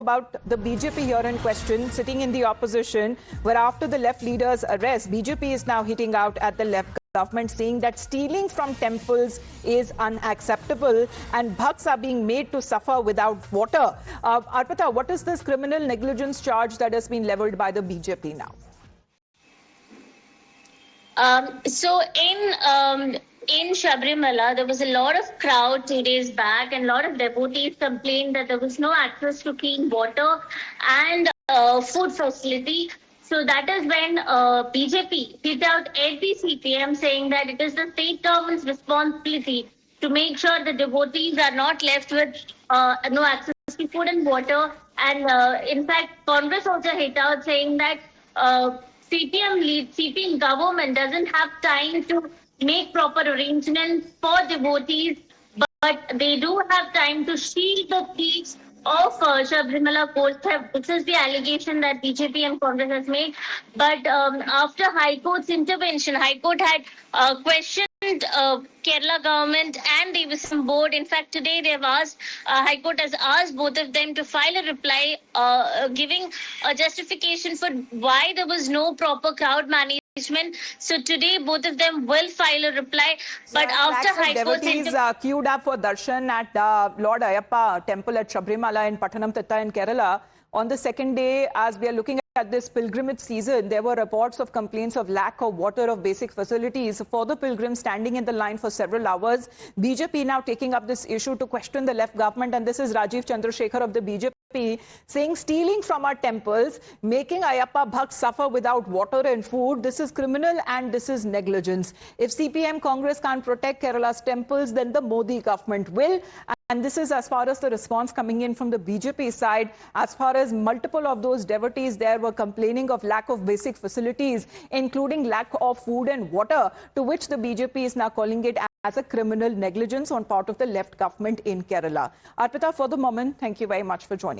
about the BJP here in question, sitting in the opposition, where after the left leader's arrest, BJP is now hitting out at the left government, saying that stealing from temples is unacceptable and bhakts are being made to suffer without water. Arpita, what is this criminal negligence charge that has been leveled by the BJP now? In Sabrimala, there was a lot of crowd 2 days back, and a lot of devotees complained that there was no access to clean water and food facility. So that is when BJP hit out every CPM, saying that it is the state government's responsibility to make sure the devotees are not left with no access to food and water. And in fact, Congress also hit out saying that CPM government doesn't have time to make proper arrangements for devotees, but they do have time to shield the thieves of Sabrimala Court theft. This is the allegation that BJP and Congress has made. But after High Court's intervention, High Court had questioned Kerala government and the Devaswam board. In fact, today they have asked, High Court has asked both of them to file a reply giving a justification for why there was no proper crowd management. So today both of them will file a reply. But after High Court devotees queued up for darshan at Lord Ayyappa temple at Sabrimala in Pathanamthitta in Kerala. On the second day, as we are looking at this pilgrimage season, there were reports of complaints of lack of water, of basic facilities for the pilgrims standing in the line for several hours. BJP now taking up this issue to question the left government, and this is Rajiv Chandrasekhar of the BJP saying stealing from our temples, making Ayyappa bhakts suffer without water and food, this is criminal and this is negligence. If CPM Congress can't protect Kerala's temples, then the Modi government will. And this is as far as the response coming in from the BJP side. As far as multiple of those devotees there were complaining of lack of basic facilities, including lack of food and water, to which the BJP is now calling it as a criminal negligence on part of the left government in Kerala. Arpita, for the moment, thank you very much for joining.